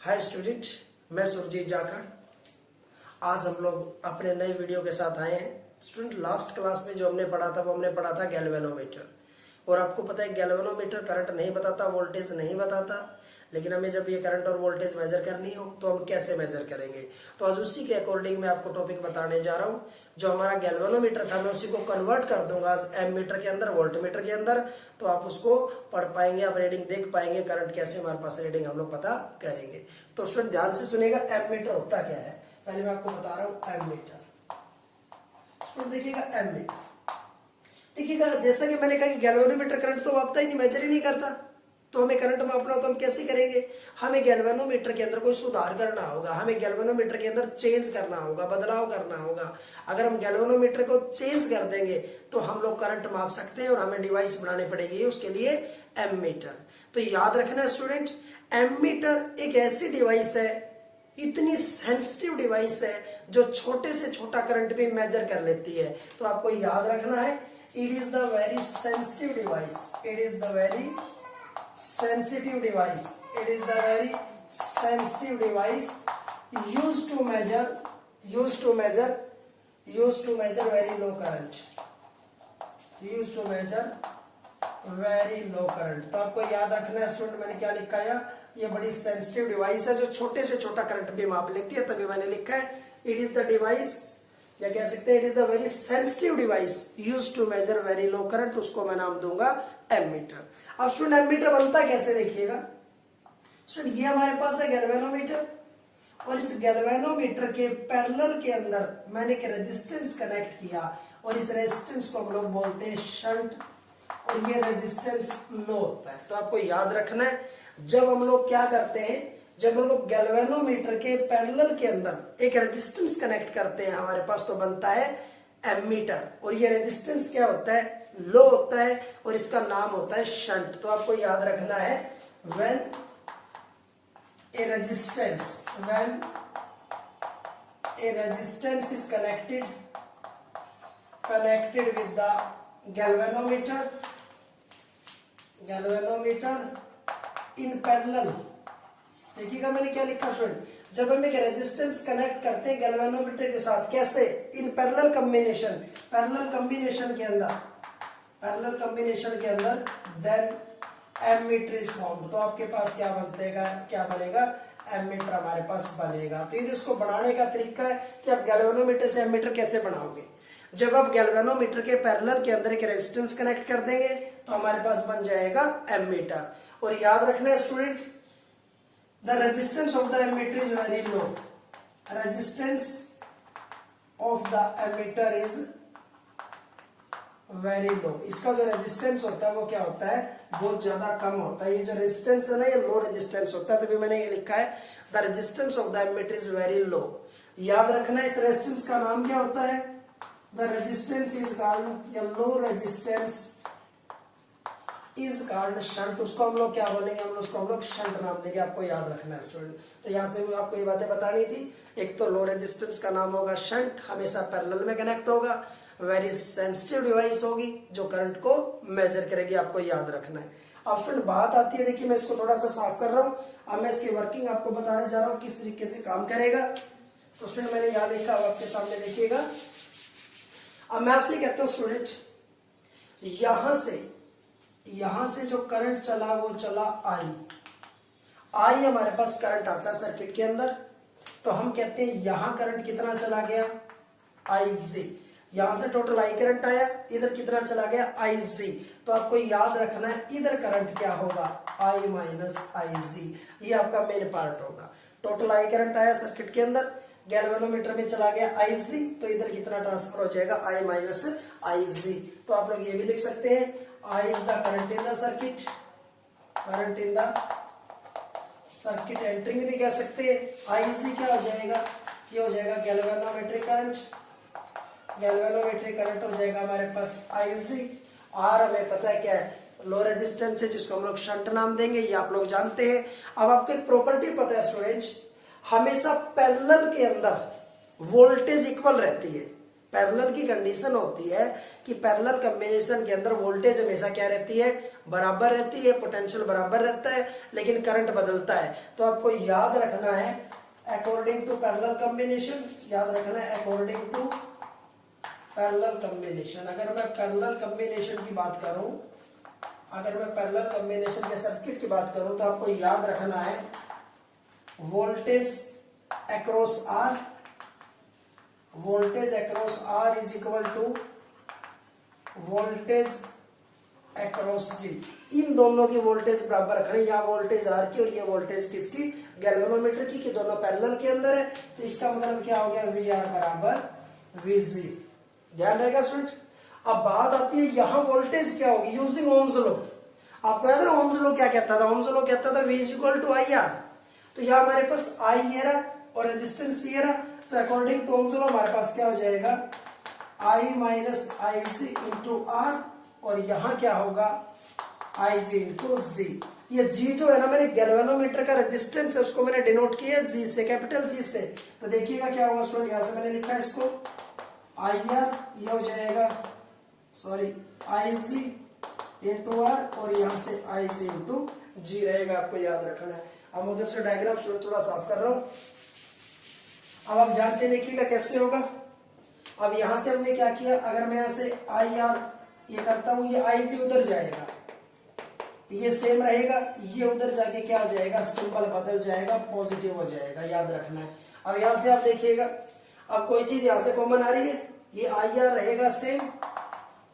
Hi student, मैं सुरजीत जाखड़। आज हम लोग अपने नए वीडियो के साथ आए हैं। स्टूडेंट, लास्ट क्लास में जो हमने पढ़ा था वो हमने पढ़ा था गैल्वेनोमीटर। और आपको पता है गैल्वेनोमीटर करंट नहीं बताता, वोल्टेज नहीं बताता, लेकिन हमें जब ये करंट और वोल्टेज मेजर करनी हो तो हम कैसे मेजर करेंगे। तो आज उसी के अकॉर्डिंग मैं आपको टॉपिक बताने जा रहा हूँ। जो हमारा गैल्वेनोमीटर था मैं उसी को कन्वर्ट कर दूंगा आज एम मीटर के अंदर, वोल्ट मीटर के अंदर। तो आप उसको पढ़ पाएंगे, आप रीडिंग देख पाएंगे, करंट कैसे हमारे पास रीडिंग हम लोग पता करेंगे। तो स्टूडेंट ध्यान से सुनेगा, एम मीटर होता क्या है पहले मैं आपको बता रहा हूँ। एम मीटर, स्टूडेंट देखिएगा एम मीटर, देखिएगा जैसा कि मैंने कहा कि गैल्वेनोमीटर करंट तो मापता ही नहीं, मेजर ही नहीं करता। तो हमें करंट मापना हो तो हम कैसे करेंगे। हमें गैल्वेनोमीटर के अंदर कोई सुधार करना होगा, हमें गैल्वेनोमीटर के अंदर चेंज करना होगा, बदलाव करना होगा। अगर हम गैल्वेनोमीटर को चेंज कर देंगे तो हम लोग करंट माप सकते हैं और हमें डिवाइस बनानी पड़ेगी उसके लिए एम मीटर। तो याद रखना है स्टूडेंट, एम मीटर एक ऐसी डिवाइस है, इतनी सेंसिटिव डिवाइस है जो छोटे से छोटा करंट भी मेजर कर लेती है। तो आपको याद रखना है, it is the very sensitive device, it is the very sensitive device, it is the very sensitive device used to measure very low current, used to measure very low current। तो आपको याद रखना है स्टूडेंट, मैंने क्या लिखा है, ये बड़ी सेंसिटिव डिवाइस है जो छोटे से छोटा करंट भी माप लेती है, तभी मैंने लिखा है इट इज द डिवाइस, या कह सकते हैं it is the very sensitive device used to measure very low current. उसको मैं नाम दूंगा एम मीटर। अब स्टूडेंट एम मीटर बनता कैसे देखिएगा। स्टूडेंट ये हमारे पास है गैल्वेनोमीटर, और इस गैल्वेनोमीटर के पैरेलल के अंदर मैंने एक रेजिस्टेंस कनेक्ट किया, और इस रेजिस्टेंस को हम लोग बोलते हैं शंट, और ये रेजिस्टेंस लो होता है। तो आपको याद रखना है, जब हम लोग क्या करते हैं, जब हम लोग गैल्वेनोमीटर के पैरेलल के अंदर एक रेजिस्टेंस कनेक्ट करते हैं हमारे पास, तो बनता है एम मीटर। और ये रेजिस्टेंस क्या होता है, लो होता है, और इसका नाम होता है शंट। तो आपको याद रखना है, when A resistance is connected with the galvanometer in parallel. देखिएगा मैंने क्या लिखा स्टूडेंट, जब हम एक रेजिस्टेंस कनेक्ट करते हैं गैल्वेनोमीटर के साथ, कैसे, इन पैरेलल कॉम्बिनेशन के अंदर then ammeter is formed. तो आपके पास क्या बनेगा, एम मीटर हमारे पास बनेगा। तो ये इसको बनाने का तरीका है कि आप गैल्वेनोमीटर से एम मीटर कैसे बनाओगे। जब आप गैल्वेनोमीटर के पैरेलल के अंदर एक रेजिस्टेंस कनेक्ट कर देंगे तो हमारे पास बन जाएगा एम मीटर। और याद रखना है student, the resistance of the ammeter is very low, resistance of the ammeter is very low। इसका जो रेजिस्टेंस होता है वो क्या होता है, बहुत ज्यादा कम होता है। ये जो रेजिस्टेंस है ना, ये लो रेजिस्टेंस होता है, तभी मैंने ये लिखा है the resistance of the ammeter is very low. याद रखना है, इस रेजिस्टेंस का नाम क्या होता है, द रेजिस्टेंस इज कॉल्ड, या low resistance is called shunt. उसको हम लोग क्या बोलेंगे, उसको हम लोग शंट नाम देंगे। आपको याद रखना है स्टूडेंट। तो यहाँ से आपको ये बातें बतानी थी। एक तो लो रेजिस्टेंस का नाम होगा शंट, हमेशा पैरेलल में कनेक्ट होगा, वेरी सेंसिटिव डिवाइस होगी जो करंट को मेजर करेगी। आपको याद रखना है। अब स्टूडेंट बात आती है, देखिए मैं इसको थोड़ा सा साफ कर रहा हूँ, अब मैं इसकी वर्किंग आपको बताने जा रहा हूँ किस तरीके से काम करेगा। तो स्टूडेंट मैंने यहाँ लिखा, आपके सामने देखिएगा। अब मैं आपसे कहता हूँ स्टूडेंट, यहां से जो करंट चला वो चला आई हमारे पास करंट आता है सर्किट के अंदर। तो हम कहते हैं यहां करंट कितना चला गया, IC। यहां से टोटल आई करंट आया, इधर कितना चला गया, IC। तो आपको याद रखना है, इधर करंट क्या होगा, I माइनस IC। ये आपका मेन पार्ट होगा। टोटल आई करंट आया सर्किट के अंदर, गैल्वेनोमीटर में चला गया IC, तो इधर कितना ट्रांसफर हो जाएगा, I माइनस IC। तो आप लोग ये भी लिख सकते हैं, I is the current in the circuit, entering भी कह सकते हैं। IC क्या हो जाएगा, ये हो जाएगा गैल्वेनोमेट्रिक करंट हो जाएगा हमारे पास IC। R हमें पता है क्या है, लो रेजिस्टेंस है, जिसको हम लोग शंट नाम देंगे, ये आप लोग जानते हैं। अब आपको एक प्रॉपर्टी पता है स्टूडेंट, हमेशा पैरेलल के अंदर वोल्टेज इक्वल रहती है। पैरेलल की कंडीशन होती है कि पैरेलल कॉम्बिनेशन के अंदर वोल्टेज हमेशा क्या रहती है, बराबर रहती है, पोटेंशियल बराबर रहता है, लेकिन करंट बदलता है। तो आपको याद रखना है अकॉर्डिंग टू पैरेलल कॉम्बिनेशन, याद रखना है अकॉर्डिंग टू पैरेलल कॉम्बिनेशन। अगर मैं पैरेलल कॉम्बिनेशन की बात करूं, अगर मैं पैरेलल कॉम्बिनेशन के सर्किट की बात करूं, तो आपको याद रखना है voltage across R, voltage across R is equal to voltage across G. इन दोनों की वोल्टेज बराबर रखनी, या वोल्टेज आर की और ये वोल्टेज किसकी, गैल्वेनोमीटर की, कि दोनों पैरेलल के अंदर है। तो इसका मतलब क्या हो गया, वी आर बराबर वी जी। ध्यान रहेगा स्टूडेंट। अब बात आती है यहाँ वोल्टेज क्या होगी, यूजिंग ओम्स लॉ। आपको याद है ओम्स लॉ क्या कहता था, ओम्स लॉ कहता था V is equal to I R. तो यहाँ हमारे पास आई ये रहा और रेजिस्टेंस ये रहा, तो अकॉर्डिंग टू ओम्स लॉ हमारे पास क्या हो जाएगा, I minus I C into R, और यहाँ क्या होगा आई जी इंटू जी। ये जी जो है ना, मैंने गैल्वेनोमीटर का रेजिस्टेंस है उसको मैंने डिनोट किया जी से, कैपिटल जी से। तो देखिएगा क्या होगा स्टूडेंट, यहां से मैंने लिखा है इसको आई आर, ये हो जाएगा sorry I C into R, और यहां से आई सी इंटू जी रहेगा, आपको याद रखना है। हम उधर से डायग्राम स्टूडेंट थोड़ा साफ कर रहा हूं। अब आप जानते देखिएगा कैसे होगा। अब यहां से हमने क्या किया, अगर मैं यहां से आई आर ये करता हूं, ये आई जी उधर जाएगा, ये सेम रहेगा, ये उधर जाके क्या हो जाएगा, सिंबल बदल जाएगा, पॉजिटिव हो जाएगा, याद रखना है। अब यहां से आप देखिएगा, अब कोई चीज यहां से कॉमन आ रही है, ये आई आर रहेगा सेम,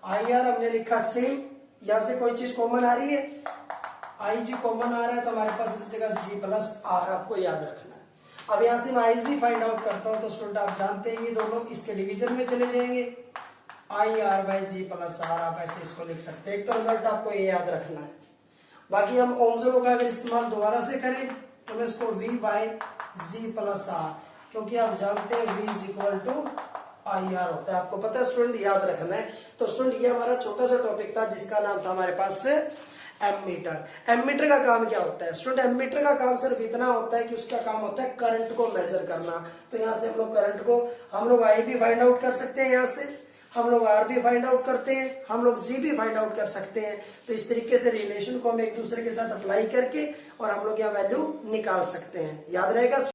आई आर हमने लिखा सेम, यहां से कोई चीज कॉमन आ रही है, आई जी कॉमन आ रहा है, तो हमारे पास इस जगह जी प्लस आर, आपको याद रखना है। अब यहां से मैं आई जी फाइंड आउट करता हूं, तो स्टूडेंट आप जानते हैं ये दोनों इसके डिवीजन में चले जाएंगे, I R by G plus R, आप ऐसे इसको लिख सकते हैं। एक तो रिजल्ट आपको ये याद रखना है। बाकी हम ओम्स लॉ का अगर इस्तेमाल दोबारा से करें तो मैं इसको v by G plus R, क्योंकि आप जानते हैं v is equal to I R होता है, आपको पता है स्टूडेंट, याद रखना है। तो स्टूडेंट ये हमारा छोटा सा टॉपिक था जिसका नाम था हमारे पास एमीटर। एमीटर का काम क्या होता है स्टूडेंट, एमीटर का काम सिर्फ इतना होता है कि उसका काम होता है करंट को मेजर करना। तो यहाँ से हम लोग करंट को, हम लोग आई भी फाइंड आउट कर सकते हैं, यहाँ से हम लोग आर भी फाइंड आउट करते हैं, हम लोग जी भी फाइंड आउट कर सकते हैं। तो इस तरीके से रिलेशन को हम एक दूसरे के साथ अप्लाई करके और हम लोग यहाँ वैल्यू निकाल सकते हैं, याद रहेगा।